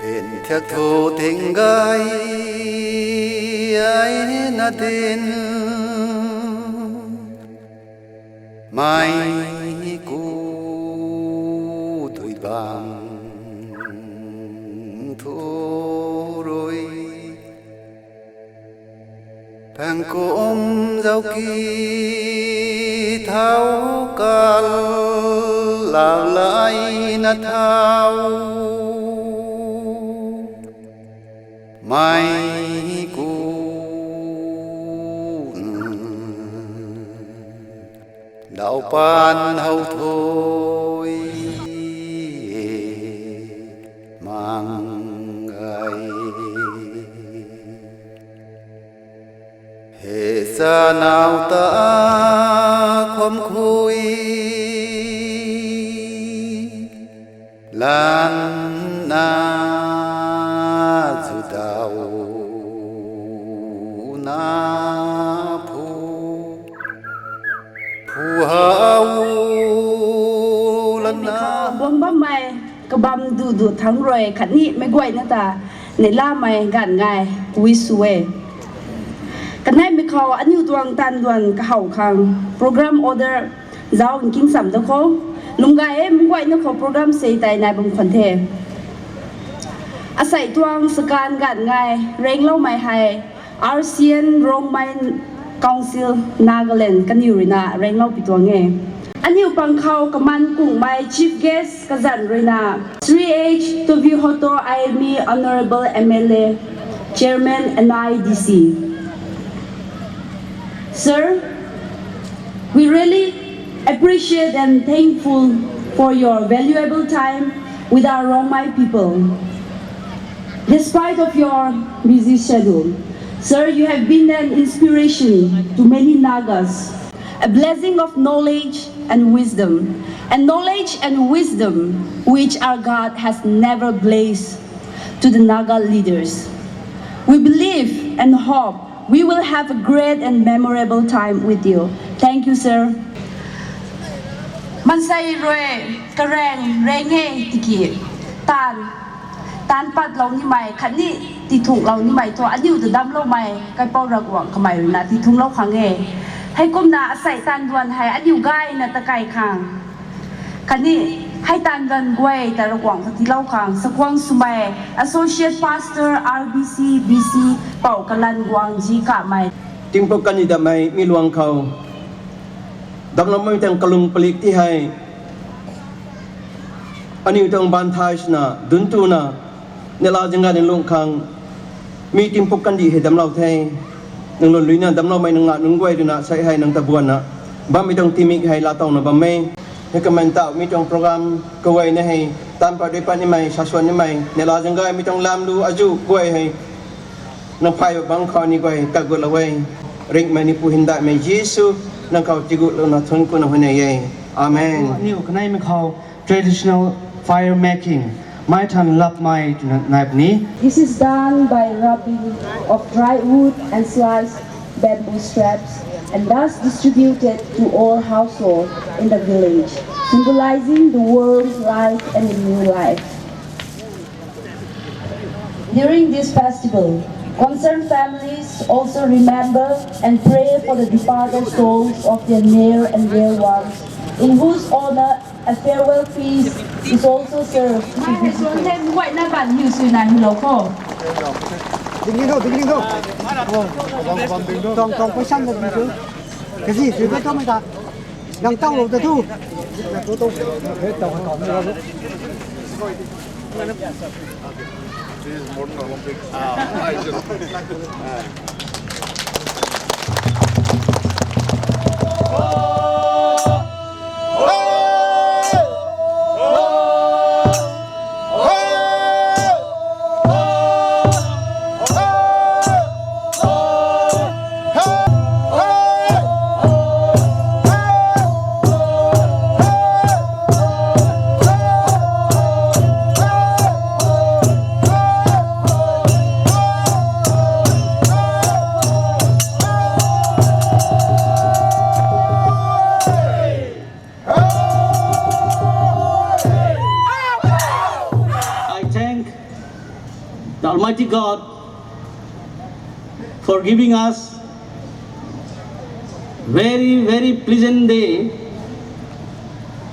bên thiạc thổ tình gai ai na tin mai cu tuổi vàng thu rồi thằng cô dâu kỳ tháo cal lao lại na tháo mai cu đạo pan hậu thôi mang ai hệ xa nào ta khom khui lan na zu đạo na phù hậu lần na bông bắp màyกระบำดูทั้งรอยขันนี้ไม่กวยนะตาในล่าไม่กันไงวิสเวกันให้ไม่เขาอันอยู่ตวงตันดวนกระเห่าคังโปรแกรมออเดอร์เจ้ากินสัมตะโคลุงไงไม่กวยนะเขาโปรแกรมเสียใจในบางคนเทอาศัยตวงสการกันไงเร่งเล่าไม่ให้อาเซียนโรงไม่กองซิลนาเกเลนกันอยู่นะเร่งเล่าปิดตัวไงอันนี้ปังเขากำมันกุ้งใบ Chief Guest กษัตริย์เลยนะ 3H to view hoto IME Honorable MLA Chairman NIDC Sir, we really appreciate and thankful for your valuable time with our Rongmai people. Despite of your busy schedule, Sir, you have been an inspiration to many Nagas, a blessing of knowledge and wisdom which our God has never blessed to the Naga leaders. We believe and hope we will have a great and memorable time with you. Thank you, sir. มันใส่รวยกระแรงแรงเฮติกีตานปัดเรานี่ใหม่ขันนี่ติถุงเรานี่ใหม่ตัวอันนี้อยู่แต่ดำเราใหม่ใกล้เป้าระกว่างขมายนะติถุงเราขังเฮให้ก้มหน้าใส่ตานดวนให้อันอยู่ใกล้นะตะไคร่คางคันนี้ให้ตานดวนกวยแต่ระกว่างที่เล่าคางสกวางสุมัย Associate Pastor RBC BC เป่ากันลันกวางจีกะไม่จึงพบกันอีกแต่ไม่มีลวงเขาดังนั้นไม่ต้องกลุ่มผลิตที่ให้อันนี้ต้องบันทายนะดุนตูนะในลาวจังการในลงคางมีจึงพบกันดีให้ดำเราไทยนังหล่นลุยนะดำเราไม่นังงะนังกวยดูนะใช้ให้นังตะบวนนะบ้าไม่ต้องทีมิกให้ลาตองนะบ้าไม่ให้กำมันเต่ามีจงโปรแกรมกวยนะให้ตามปฏิบัตินี่ไม่ชาชวนนี่ไม่ในลาวจังการมีจงลามดูอายุกวยให้นังพายบางคอนี่กวยกักกุลเอาไว้ริกไม่นิพุหินได้ไม่ยิสุนังเขาจิกุลนะทนกุนหัวในยัยอาเมนนี่ก็ในมันเขา traditional fire makingไม่ทันรับไม้ในแบบนี้ This is done by rubbing of dry wood and sliced bamboo straps and thus distributed to all households in the village, symbolizing the world's life and a new life. During this festival, concerned families also remember and pray for the departed souls of their near and dear ones, in whose honor a farewell feast is also served to visitors. Còn có xăng được chứ? Cái gì thì biết cho mình ta. Đang tao lột thu. Hết tàu còn nữa. the Almighty God for giving us very, very pleasant day,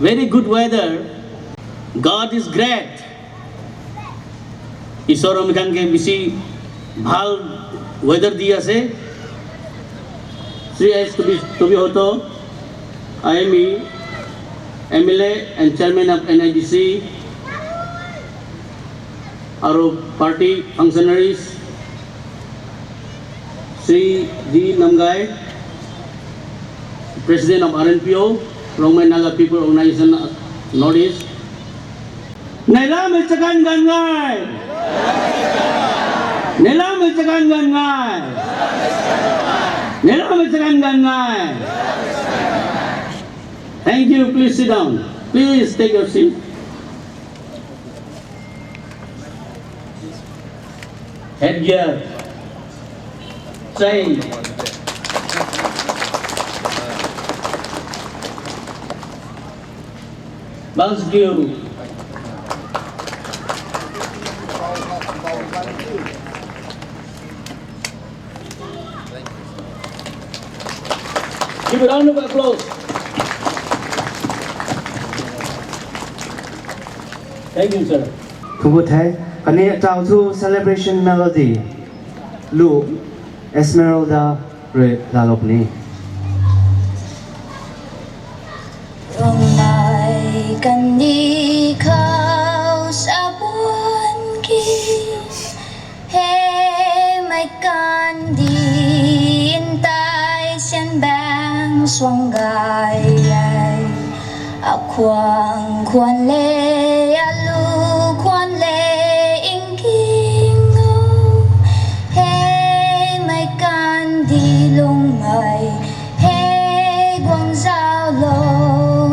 very good weather. God is great. ঈশ্বৰ অমিখানকে বেছি ভাল weather দি আছে। Sri S. Tobihoto, IME, MLA and Chairman of NIDC, our party functionaries, Sri D. Namgai, President of RNPO, Rongmai Naga People Organization Northeast. Nailam Chakan Gangai! Nailam Chakan Gangai! Nailam Chakan Gangai! Thank you. Please sit down. Please take your seat. Headgear, chain, bounce gear, give a round of applause. Thank you, sir. ทุกผู้ไทยกันนี้เจ้าทู celebration melody ลูก Esmeralda เรลาลบนี้ ร่องไม้กันดีเข้าสะบวนกีเฮไม่กันดีอินตายเสียนแบงสวงกายใหญ่อาควางควรเลอาลูควรเลอิงกิงโงเฮไม่กันดีลงไม่เฮกวางเจ้าโล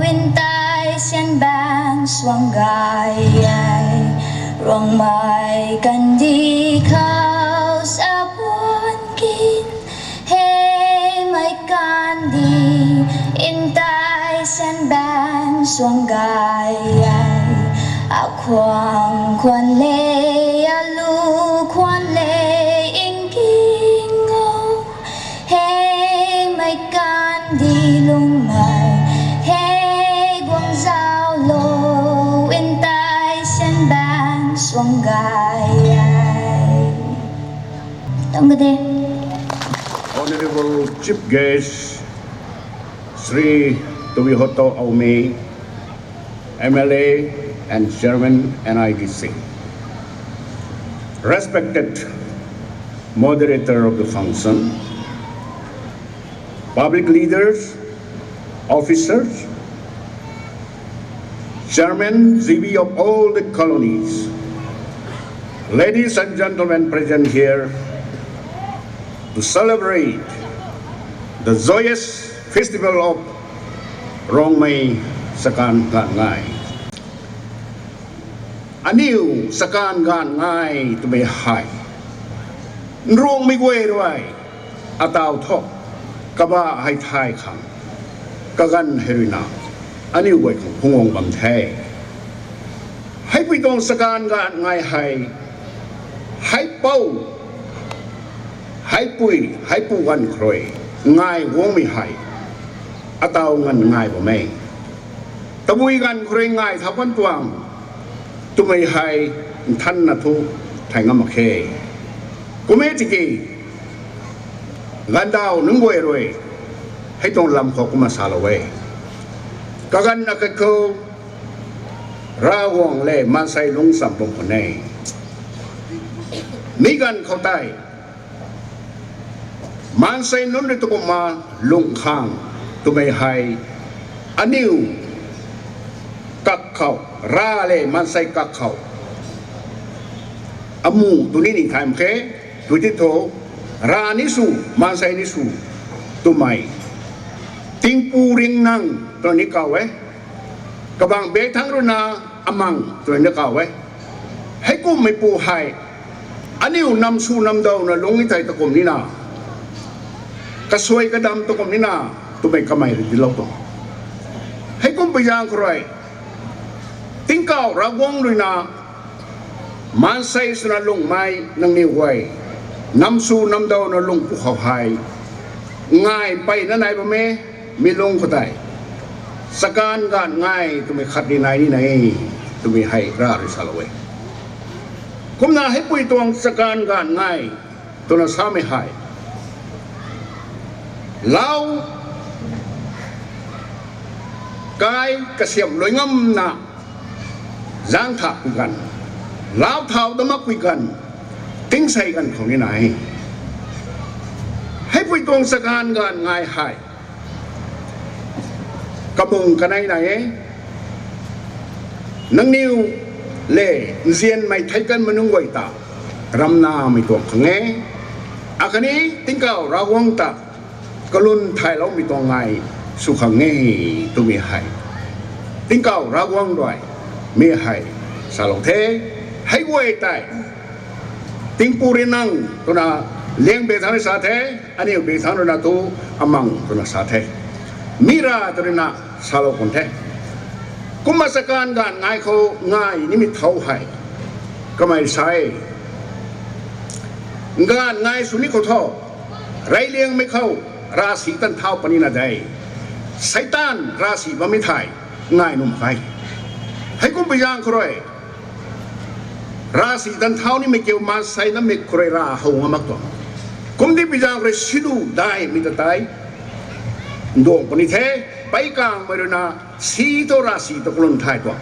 วินตายเสียนแบงสวงกายใหญ่ร่องไม้กันดีเข้าสะบวนกินเฮไม่กันดีอินตายเสียนแบงสวงกายใหญ่อาควางควรเลอาลูควรเลอิงกิงโงเฮไม่กันดีลงไม่เฮกวางเจ้าโลวินตายเสียนแบงสวงกายใหญ่ต้องกันเด้ Honorable Chief Guest Sri Tobihoto Aume, MLA and Chairman NIDC. Respected moderator of the function, public leaders, officers, Chairman ZB of all the colonies, ladies and gentlemen present here to celebrate the joyous festival of Rongmai Sakan Gan Ngai. Aniu Sakan Gan Ngai to be high. Rong mi gwe rwai ataw thok kaba hai thai khang kagan herina aniu gwe khong phungong bam thai. Hai pi tong Sakan Gan Ngai hai pau hai pui hai pu gan kroi ngai wong mi hai ataw ngan ngai bo mai tabui gan kroi ngai thapan tuang tu mai hai than na thu thai ngam khe kume tiki gan daw nung boy roi hai tong lam kho kuma sala we kagan na ka ko ra wong le man sai lung sam pom ko nei ni gan khau tai man say nun rito ko ma lung khang tumay hay aniw kakao rale man say kakao amu tunini time ke tutito ra nisu man say nisu tumay ting puring nang to ni kawe kabang be thang runa amang to ni kawe hay ko may pu hay aniw nam su nam daw na lungi tay takom ni na kasway kadam to kom nina to may kamay rin dilaw to hay kung payang kroy tingkaw ragwong rin na มันใส่สนาลงไม้นังนิวไว้น้ำสูน้ำดาวนลงภูเขาไฮง่ายไปนั่นไหนบ่แม่มีลงก็ได้สการการง่ายตัวไม่ขัดดีไหนนี่ไหนตัวไม่ให้ราริสาลเวคุมนาให้ปุยตวงสการการง่ายตัวน่ะสาไม่ให้เรากายกระเสียมลอยงำนะจางถักคุยกันลาวเท้าตะมักคุยกันติ้งใส่กันของนี่ไหนให้ปุยตวงสการการง่ายให้กระบุงกันไหนนังนิวเล่เซียนไม่ไทยกันมันนุ่งไว้ตารำนาไม่ตัวขังเงอาคันนี้ติ้งเก่าเราวังตากลุนไทยเราไม่ตัวไงสุขังเงตัวมีให้ติ้งเก่าเราวังด้วยมีให้สาลงเทให้ไว้ตายติ้งปูรินังตัวน่ะเลี้ยงเบธานสาเทอันนี้เบธานตัวน่ะตัวอมังตัวน่ะสาเทมีราตัวน่ะสาลงคนเทกุมารสการการง่ายเขาง่ายนี่มีเท่าให้ก็ไม่ใช่งานง่ายสุนิเขาท่อไรเลี้ยงไม่เข้าราศีตันเท้าปนินาได้ไซตันราศีว่าไม่ถ่ายง่ายนุ่มไปให้กุมไปย่างครอยราศีตันเท้านี่ไม่เกี่ยวมาใส่น้ำไม่ครอยราหัวมักตัวกุมที่ไปย่างครอยสิดูได้ไม่ตายดวงปนิเทไปกลางมาดูนะสีตัวราศีตะกลุนไทยตัว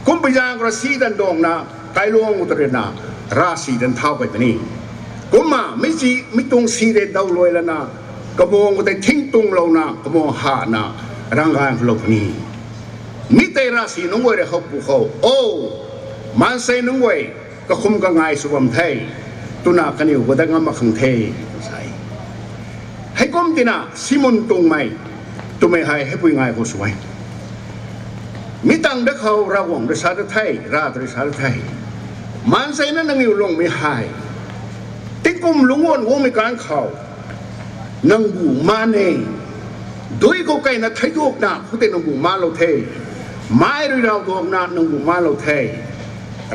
กุมไปย่างครอยสีดันดวงนะไกลลวงอุตรนาราศีดันเท้าไปตัวนี้กุมมาไม่ตรงสีเด็ดดาวลอยแล้วนะกระมองก็แต่ทิ้งตรงเรานะกระมองหานะร่างกายของเรานี้มิเตราศีน้องเวยเขาปูเขาโอ้มันเซน้องเวยก็คุมกันง่ายสุวรรณไทยตุนาคันอยู่ก็ได้งามาขังเทยใส่ให้ก้มตีน่ะซิมอนตรงไหมตัวไม่ให้ปุยง่ายเขาสวยมิตังเด็กเขาระวังรัชาไทยราตริชาไทยมันเซนั้นนั่งอยู่ลงไม่ให้ติกุมลุงวนวงไม่การเขานังบูมาเน่โดยเขาไกลนะทายกนะเขาเตนังบูมาเราเทไม่รู้เราตัวนะนังบูมาเราเท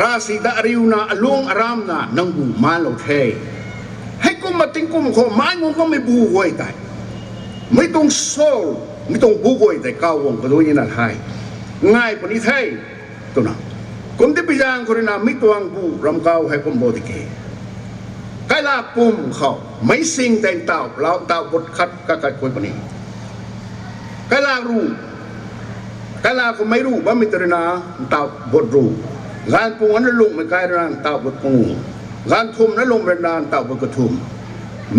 ราศีดาริวนะลวงอารามนะนังบูมาเราเทให้กุมมาติกุมเขาไม้งงก็ไม่บูไว้แต่ไม่ต้องโซ่ไม่ต้องบูไว้แต่ก้าววงก็โดยนั่นให้ง่ายปนิเทตัวนะกุมที่พิจารณาคนนั้นไม่ตัวบูรำก้าวให้กุมโบติเกใครลาปุ่มเขาไม่สิ่งแต่งเต่าเราเต่าบดคัดกัดคนปนี้ใครลารู้ใครลาก็ไม่รู้ว่ามิตรนาเต่าบดรู้งานปุ่มนั้นลงไม่ใกล้รานเต่าบดปุ่มงานทุ่มนั้นลงเป็นรานเต่าบดกระทุ่ม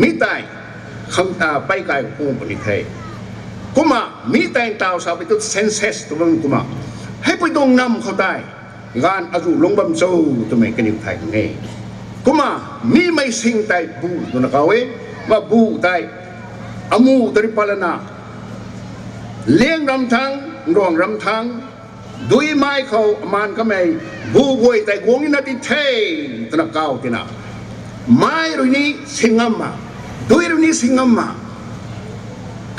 มิตายคำตาไปไกลปุ่มปนี้เทกุมามิแต่งเต่าสาวไปตุเซนเซสตัวมึงกุมาให้ไปตรงนำเขาได้งานอรุลงบำโซ่ตัวไม่กันอยู่ไทยไงกุมามีไม่สิ่งใดบูตัวนักเอาว่าบูได้อามูตริปาลนาเลี้ยงรำทั้งรองรำทั้งด้วยไม้เขามันก็ไม่บูบวยแต่กวงนี่นาทีเทตัวนักเอาที่น่ะไม้รุ่นนี้สิงห์มาด้วยรุ่นนี้สิงห์มา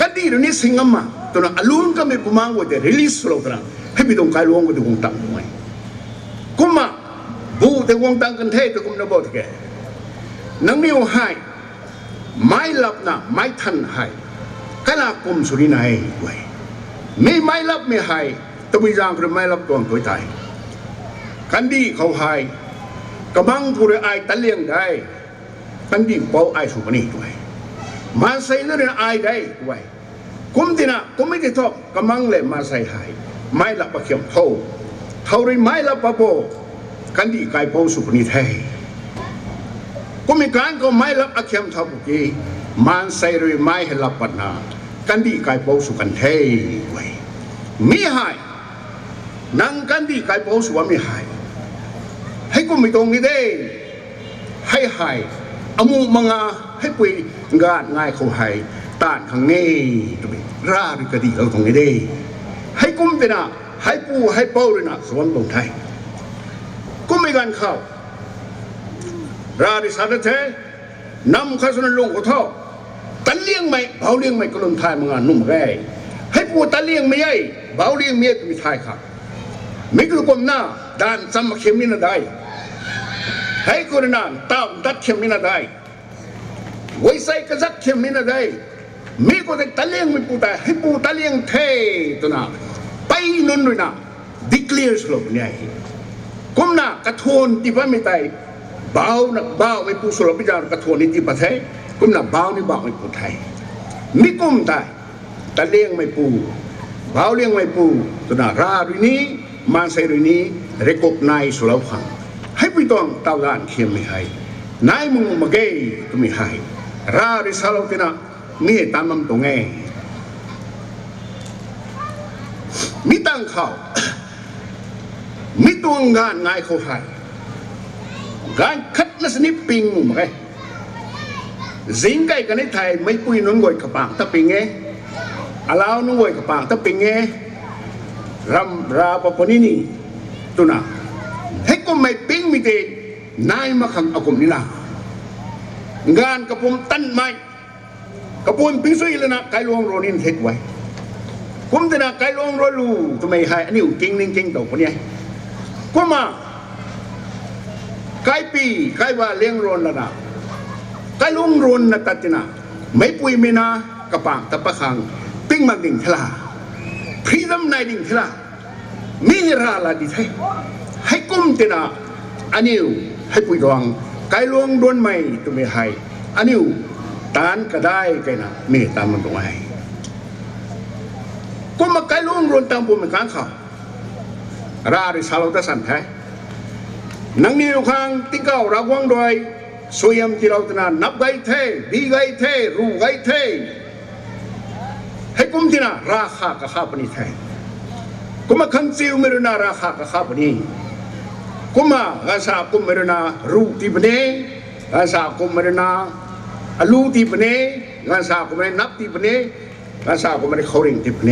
กันดีรุ่นนี้สิงห์มาตัวนักอารมณ์ก็ไม่กุมารว่าจะรีลิสโลตัวนักให้ไปตรงกายลวงก็ดูคงตั้งไว้กุมาบูแต่วงตังกันเทตกุมนบดแกนังนิวให้ไม่ลับนะไม่ทันให้กลากุมสุรินัยด้วยมีไม่ลับไม่ให้ตัววิจารณ์คือไม่ลับตัวตัวไทยกันดีเขาให้กำลังผู้ใดไอตะเลียงได้กันดีเป้าไอสุปนีด้วยมาใส่เรื่องไอได้ด้วยกุมตินะกุมไม่ได้ทบกำลังเลยมาใส่ให้ไม่ลับประเขียมเท่าไรไม่ลับประโบกันดีกายโพสุปนิเทก็มีการก็ไม่รับอาเขียมทับุกีมันใส่เรือไม่ให้รับปัญหากันดีกายโพสุกันเทไว้มีหายนั่งกันดีกายโพสุว่ามีหายให้ก็มีตรงนี้ได้ให้หายอามูมังอาให้ปุยงานง่ายเขาหายต้านขังเง่ตัวนี้ราดิกดีเราตรงนี้ได้ให้กุ้มเตนะให้ปูให้เป้าเลยนะสวมตรงไทยก็ไม่กันเข้าราดิสาเทนำข้าสนลงกท่อตันเลี้ยงไม่เบาเลี้ยงไม่กลนทายมึงอ่ะนุ่มแร่ให้ปูตันเลี้ยงไม่ใหญ่เบาเลี้ยงเมียก็มีทายครับไม่คือกลมหน้าด้านซ้ำมาเข้มนี่นะได้ ให้คนนั้นตามตัดเข็มมินาได้ไว้ใส่กระซักเข็มมินาได้มีคนแต่ตะเลียงไม่ปูแต่ให้ปูตะเลียงเทตัวน่ะไปนั่นด้วยนะ declare สลบเนี่ยกุมน่ะกระทวนที่ว่าไม่ตายบ่าวนักบ่าวไม่ปูสลบพิจารกระทวนนี่ที่ประเทศกุมน่ะบ่าวนี่บ่าวไม่ปูไทยนี่กุมตายตะเลียงไม่ปูบ่าวเลี้ยงไม่ปูตัวน่ะราดุนี้มาใส่ดุนี้ recognize สลบฟังให้ไปต้องเต่าด้านเขียมไม่ให้นายมึงมาเกยก็ไม่ให้ราดิสลบที่น่ะมีตามมันตรงไงมีตั้งเขามีตัวงานง่ายเขาให้การคัดนัสนิปิงมั้งไงสิงไก่กันในไทยไม่ปุยน้องงวยกระปังตะปิงไงอาลาวน้องงวยกระปังตะปิงไงรำราปปนี่นี่ตัวน่ะให้ก็ไม่ปิงมีเตนายมาขังอากุมนี่นะงานกระผมตั้นไม่กระผมพิสุยเลยนะไก่ลวงโรนินเทคไว้ผมจะนะไก่ลวงโรลูทำไมให้อันนี้จริงจริงตัวคนนี้ก็มาไก่ปีไก่ว่าเลี้ยงโรนแล้วนะไก่ลวงโรนนะตัดจินะไม่ปุยไม่นากระปังตะปะขังปิ้งมาดิ่งทลาพรีดัมนายดิ่งทลามีราลาดิไทยให้กุ้มจินะอันนี้ให้ปุยดวงไก่ลวงโดนไม่ตัวไม่ให้อันนี้ตานก็ได้ไก่นะเมตตามันตรงไหนก็มาไก่ลวงโดนตามปุ่มข้างเขาราดิสาลตสันไทยนังนี้ลูกข้างติ๊กเก้าระวังโดยสวยมที่เราตนานับไก่เทดีไก่เทรูไก่เทให้กุ้มที่น่ะราคากับข้าปนิไทยก็มาคันซิวเมรุนาราคากับข้าปนิก็มากาซากุมเมรุนารูตีปเนกาซากุมเมรุนาอลูตีปเนกาซากุมเมรุนับตีปเนกาซากุมเมรุเขาเร่งตีปเน